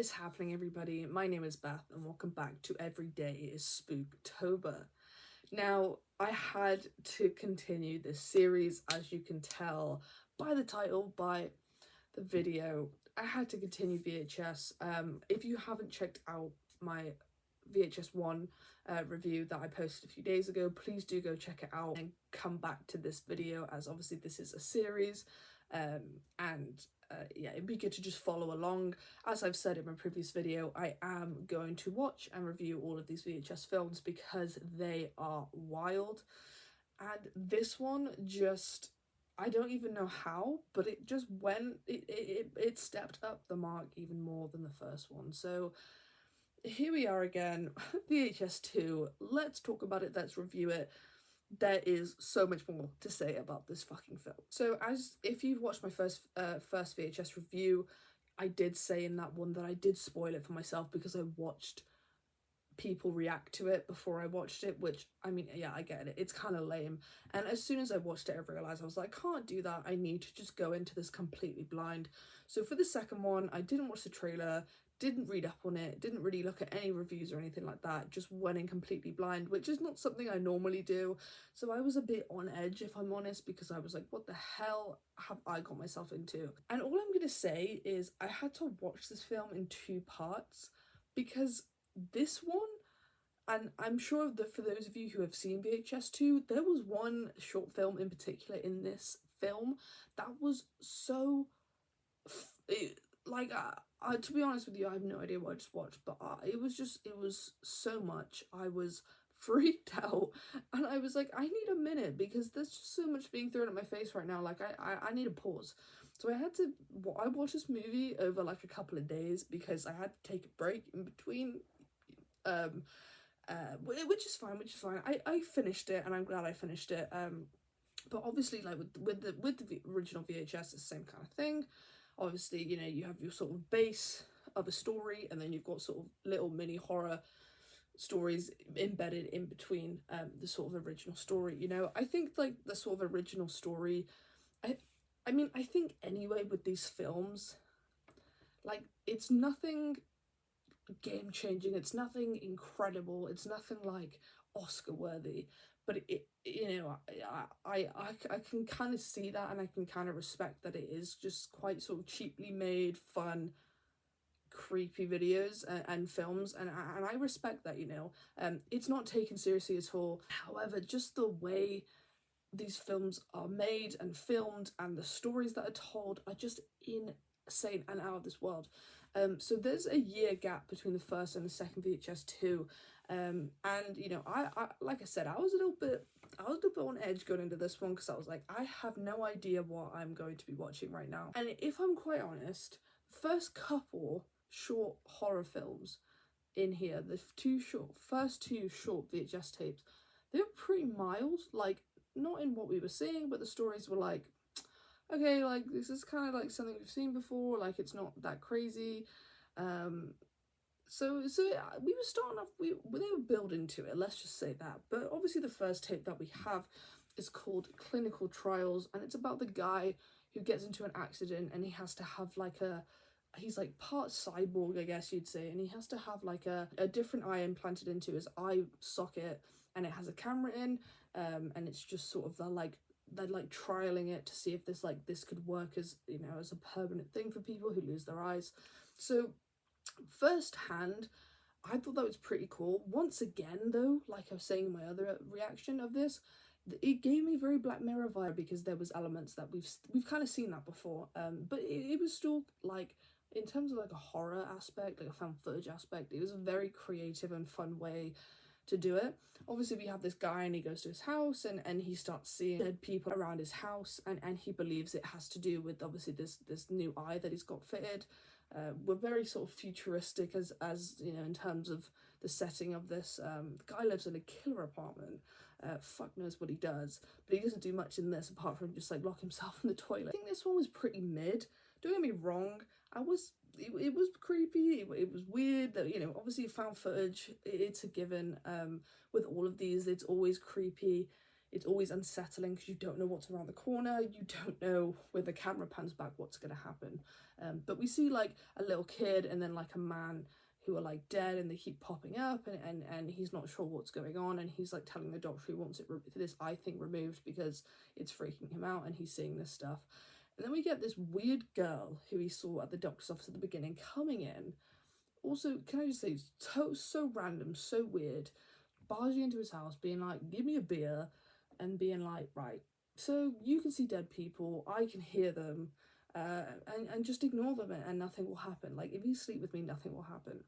is happening, everybody? My name is Beth and welcome back to Every Day is Spooktober. Now, I had to continue this series, as you can tell by the title, by the video. I had to continue VHS. If you haven't checked out my VHS 1 review that I posted a few days ago, please do go check it out and come back to this video, as obviously this is a series. Yeah, it'd be good to just follow along. As I've said in my previous video, I am going to watch and review all of these VHS films because they are wild. And this one just, I don't even know how, but it just went, it stepped up the mark even more than the first one. So here we are again, VHS 2, let's talk about it, let's review it. There is so much more to say about this fucking film. So as if you've watched my first VHS review, I did say in that one that I did spoil it for myself because I watched people react to it before I watched it, which, I mean, yeah, I get it, it's kind of lame. And as soon as I watched it, I realised I was like, I can't do that, I need to just go into this completely blind. So for the second one, I didn't watch the trailer, didn't read up on it, didn't really look at any reviews or anything like that, just went in completely blind, which is not something I normally do. So I was a bit on edge, if I'm honest, because I was like, what the hell have I got myself into? And all I'm gonna say is I had to watch this film in two parts because this one, and I'm sure that for those of you who have seen VHS 2, there was one short film in particular in this film that was so to be honest with you, I have no idea what I just watched, but it was so much. I was freaked out and I was like, I need a minute because there's just so much being thrown at my face right now. Like I need a pause. So I watched this movie over like a couple of days because I had to take a break in between, which is fine. I finished it and I'm glad I finished it. But obviously, like with the original VHS, it's the same kind of thing. Obviously, you know, you have your sort of base of a story and then you've got sort of little mini horror stories embedded in between the sort of original story. You know, I think like the sort of original story, I mean, I think anyway with these films, like it's nothing game changing, it's nothing incredible, it's nothing like Oscar worthy, but it you know, I can kind of see that and I can kind of respect that it is just quite sort of cheaply made, fun, creepy videos and films, and I respect that, you know. It's not taken seriously at all. However, just the way these films are made and filmed and the stories that are told are just insane and out of this world. So there's a year gap between the first and the second VHS 2, and you know, I like I said, I was a little bit on edge going into this one because I was like, I have no idea what I'm going to be watching right now. And if I'm quite honest, the first couple short horror films in here, the first two short VHS tapes, they were pretty mild, like not in what we were seeing, but the stories were like, okay, like this is kind of like something we've seen before, like it's not that crazy. So we were starting off, they were building to it, let's just say that. But obviously the first tape that we have is called Clinical Trials, and it's about the guy who gets into an accident and he has to have like he's like part cyborg, I guess you'd say, and he has to have like a different eye implanted into his eye socket, and it has a camera in, and it's just sort of they're like trialing it to see if this could work as, you know, as a permanent thing for people who lose their eyes. So firsthand, I thought that was pretty cool. Once again though, like I was saying in my other reaction of this, it gave me very Black Mirror vibe because there was elements that we've kind of seen that before, but it was still like, in terms of like a horror aspect, like a found footage aspect, it was a very creative and fun way to do it. Obviously we have this guy and he goes to his house and he starts seeing dead people around his house, and he believes it has to do with obviously this new eye that he's got fitted. We're very sort of futuristic as you know, in terms of the setting of this. The guy lives in a killer apartment. Fuck knows what he does, but he doesn't do much in this apart from just like lock himself in the toilet. I think this one was pretty mid. Don't get me wrong, it was creepy, it was weird that, you know, obviously found footage, it's a given. With all of these, it's always creepy, It's always unsettling because you don't know what's around the corner. You don't know when the camera pans back what's going to happen. But we see like a little kid and then like a man who are like dead, and they keep popping up, and he's not sure what's going on, and he's like telling the doctor he wants this eye thing removed because it's freaking him out and he's seeing this stuff. And then we get this weird girl who he saw at the doctor's office at the beginning coming in. Also, can I just say, so random, so weird, barging into his house, being like, give me a beer, and being like, right, so you can see dead people, I can hear them, and just ignore them, and nothing will happen. Like, if you sleep with me, nothing will happen.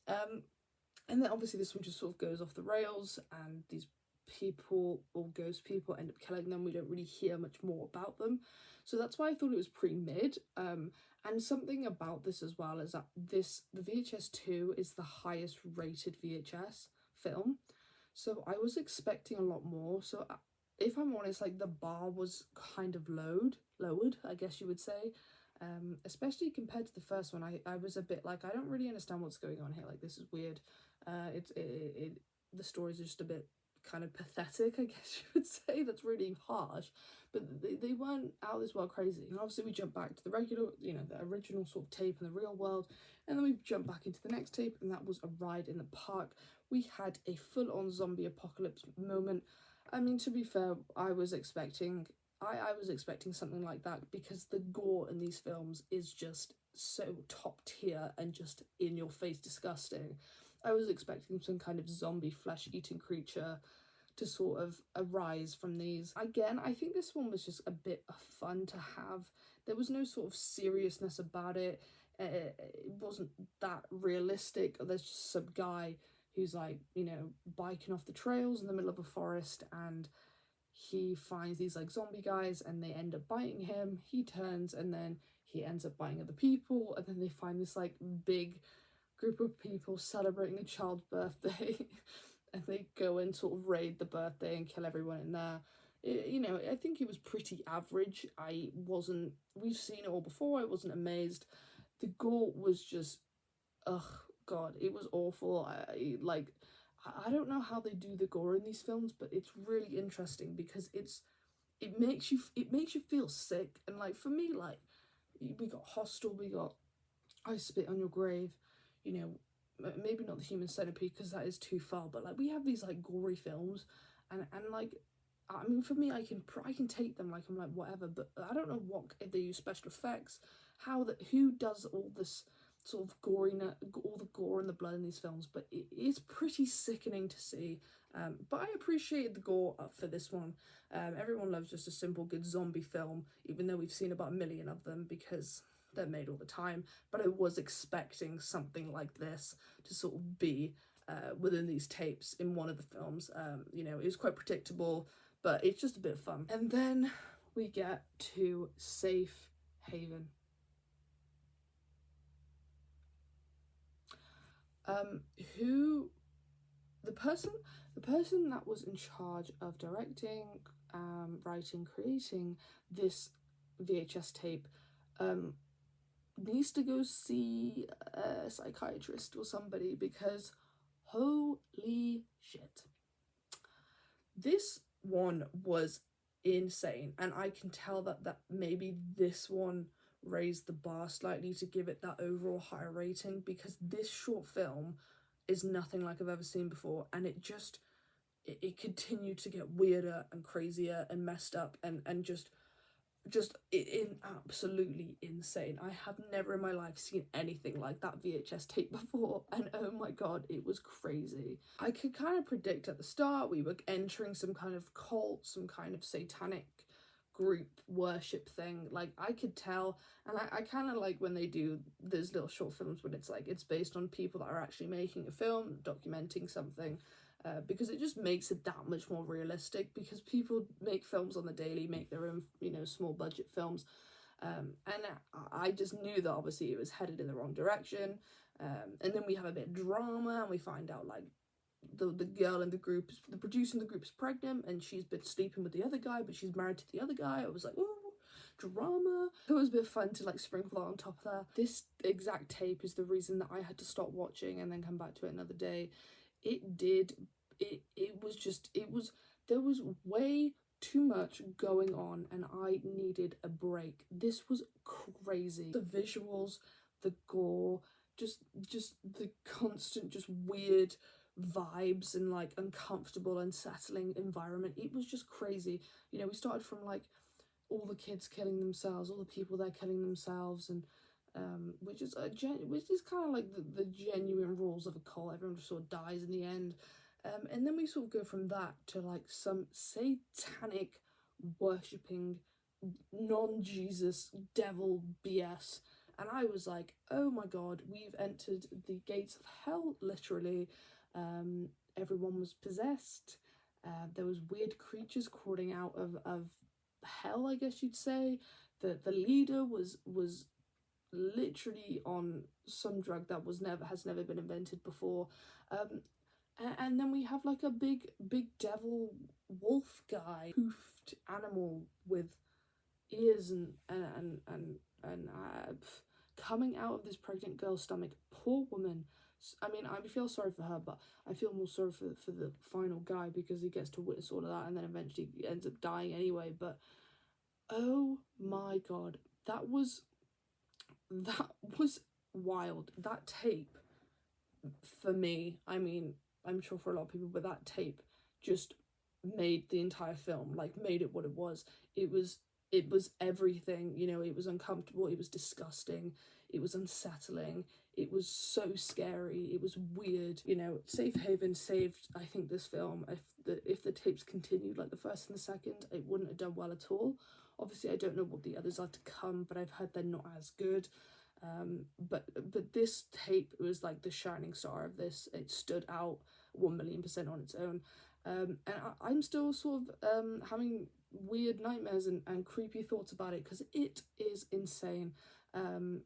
And then obviously this one just sort of goes off the rails, and these people, or ghost people, end up killing them. We don't really hear much more about them. So that's why I thought it was pretty mid. And something about this as well is that the VHS 2 is the highest rated VHS film. So I was expecting a lot more. So if I'm honest, like the bar was kind of lowered, I guess you would say. Especially compared to the first one, I was a bit like, I don't really understand what's going on here. Like, this is weird. The stories are just a bit kind of pathetic, I guess you would say. That's really harsh, but they weren't out this well crazy. And obviously we jump back to the regular, the original sort of tape in the real world, and then we jump back into the next tape, and that was A Ride in the Park. We had a full-on zombie apocalypse moment. I mean, to be fair, I was expecting something like that, because the gore in these films is just so top tier and just in your face disgusting. I was expecting some kind of zombie flesh-eating creature to sort of arise from these. Again, I think this one was just a bit of fun to have. There was no sort of seriousness about it. It wasn't that realistic. There's just some guy who's like, biking off the trails in the middle of a forest, and he finds these like zombie guys, and they end up biting him. He turns, and then he ends up biting other people, and then they find this like big group of people celebrating a child's birthday and they go and sort of raid the birthday and kill everyone in there. I think it was pretty average. We've seen it all before. I wasn't amazed. The gore was just, ugh, God, it was awful. I don't know how they do the gore in these films, but it's really interesting because it makes you feel sick. And like, for me, like, we got Hostel, we got I Spit on Your Grave, maybe not The Human Centipede because that is too far, but like, we have these like gory films, and like, I mean, for me, I can take them, like, I'm like, whatever, but I don't know if they use special effects, who does all this sort of goriness, all the gore and the blood in these films, but it is pretty sickening to see. But I appreciated the gore for this one. Everyone loves just a simple good zombie film, even though we've seen about a million of them because they're made all the time. But I was expecting something like this to sort of be within these tapes in one of the films. It was quite predictable, but it's just a bit of fun. And then we get to Safe Haven. The person that was in charge of directing, writing, creating this VHS tape needs to go see a psychiatrist or somebody, because holy shit, this one was insane. And I can tell that maybe this one raised the bar slightly to give it that overall higher rating, because this short film is nothing like I've ever seen before, and it continued to get weirder and crazier and messed up and just absolutely insane. I have never in my life seen anything like that VHS tape before, and oh my god, it was crazy. I could kind of predict at the start we were entering some kind of cult, some kind of satanic group worship thing. Like, I could tell, and I kind of like when they do those little short films when it's like it's based on people that are actually making a film, documenting something. Because it just makes it that much more realistic, because people make films on the daily, make their own, small budget films. And I just knew that obviously it was headed in the wrong direction. And then we have a bit of drama, and we find out like the girl in the group, the producer in the group is pregnant, and she's been sleeping with the other guy, but she's married to the other guy. I was like, ooh, drama. It was a bit fun to like sprinkle that on top of that. This exact tape is the reason that I had to stop watching and then come back to it another day. there was way too much going on and I needed a break. This was crazy. The visuals, the gore, just the constant just weird vibes and like uncomfortable, unsettling environment. It was just crazy. You know, we started from like all the kids killing themselves, all the people there killing themselves, and which is kind of like the genuine rules of a cult. Everyone just sort of dies in the end. And then we sort of go from that to like some satanic worshipping non-Jesus devil BS. And I was like, oh my god, we've entered the gates of hell, literally. Everyone was possessed. There was weird creatures crawling out of hell, I guess you'd say. The leader was literally on some drug that has never been invented before. And then we have like a big devil wolf guy, hoofed animal with ears and coming out of this pregnant girl's stomach. Poor woman. I mean, I feel sorry for her, but I feel more sorry for the final guy, because he gets to witness all of that and then eventually ends up dying anyway. But oh my god, that was wild. That tape, for me, I mean, I'm sure for a lot of people, but that tape just made the entire film, like made it what it was. It was everything, you know. It was uncomfortable, it was disgusting, it was unsettling, it was so scary, it was weird, you know. Safe Haven saved, I think, this film. If the tapes continued like the first and the second, it wouldn't have done well at all. Obviously I don't know what the others are to come, but I've heard they're not as good. But this tape was like the shining star of this. It stood out 1,000,000% on its own. And I'm still sort of having weird nightmares and creepy thoughts about it, because it is insane. And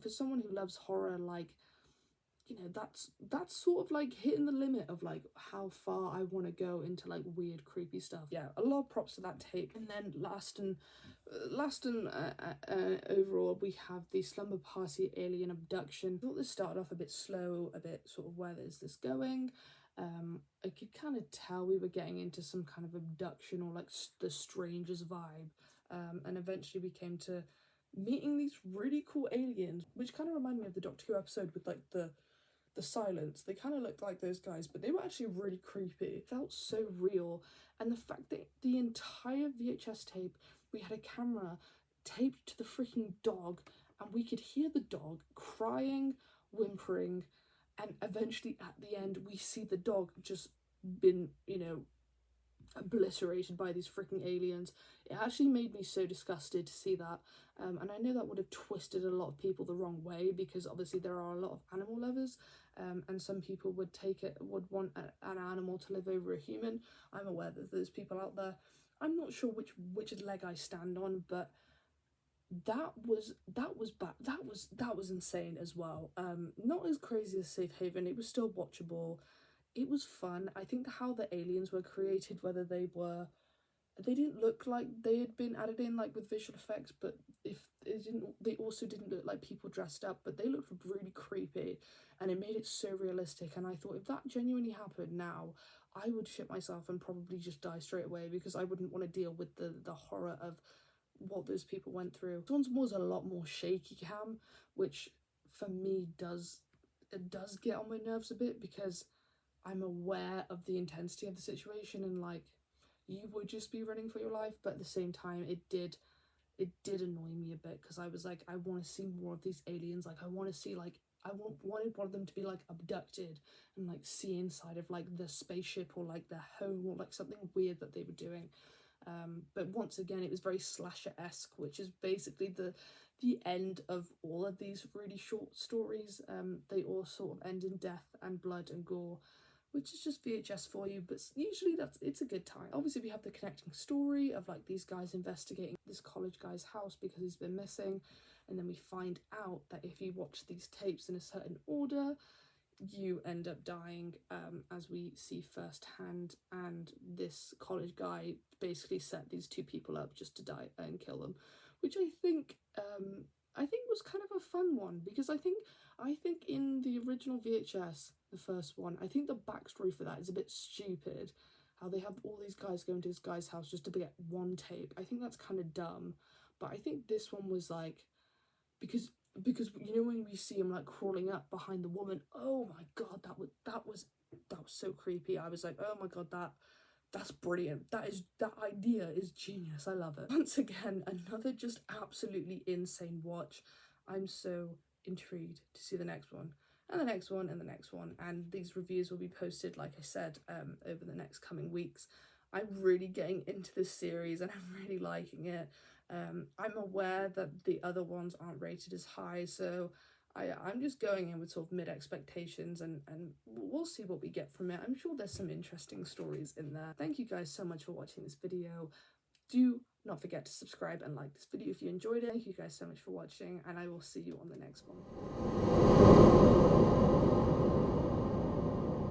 for someone who loves horror, like, you know, that's sort of like hitting the limit of like how far I want to go into like weird creepy stuff. Yeah, a lot of props to that tape. And then last and overall, we have the Slumber Party alien abduction. I thought this started off a bit slow, a bit sort of, where is this going? I could kind of tell we were getting into some kind of abduction or like the strangest vibe, and eventually we came to meeting these really cool aliens, which kind of reminded me of the Doctor Who episode with like the silence. They kind of looked like those guys, but they were actually really creepy. It felt so real. And the fact that the entire VHS tape, we had a camera taped to the freaking dog, and we could hear the dog crying, whimpering, and eventually at the end we see the dog just been, you know, obliterated by these freaking aliens. It actually made me so disgusted to see that, and I know that would have twisted a lot of people the wrong way, because obviously there are a lot of animal lovers, and some people would want an animal to live over a human. I'm aware that there's people out there. I'm not sure which leg I stand on, but that was bad. That was insane as well. Not as crazy as Safe Haven. It was still watchable. It was fun. I think how the aliens were created, whether they didn't look like they had been added in like with visual effects, but if they also didn't look like people dressed up, but they looked really creepy, and it made it so realistic. And I thought, if that genuinely happened now, I would shit myself and probably just die straight away, because I wouldn't want to deal with the horror of what those people went through. This one was a lot more shaky cam, which for me does get on my nerves a bit, because I'm aware of the intensity of the situation, and like, you would just be running for your life, but at the same time it did annoy me a bit, because I was like, I want to see more of these aliens. Like, I want to see, like, wanted one of them to be like abducted and like see inside of like the spaceship or like their home or like something weird that they were doing. But once again, it was very slasher-esque, which is basically the end of all of these really short stories. They all sort of end in death and blood and gore, which is just VHS for you, but usually it's a good time. Obviously, we have the connecting story of like these guys investigating this college guy's house because he's been missing, and then we find out that if you watch these tapes in a certain order, you end up dying, as we see firsthand. And this college guy basically set these two people up just to die and kill them, which I think was kind of a fun one, because I think in the original VHS, the first one, I think the backstory for that is a bit stupid. how they have all these guys going to this guy's house just to get one tape. I think that's kind of dumb, but I think this one was like, because you know when we see him like crawling up behind the woman, oh my god, that was so creepy. I was like, oh my god, that's brilliant. That idea is genius. I love it. Once again, another just absolutely insane watch. I'm so intrigued to see the next one, and the next one, and the next one, and these reviews will be posted, like I said, over the next coming weeks. I'm really getting into this series and I'm really liking it. I'm aware that the other ones aren't rated as high, so I'm just going in with sort of mid expectations, and we'll see what we get from it. I'm sure there's some interesting stories in there. Thank you guys so much for watching this video. Do not forget to subscribe and like this video if you enjoyed it. Thank you guys so much for watching, and I will see you on the next one.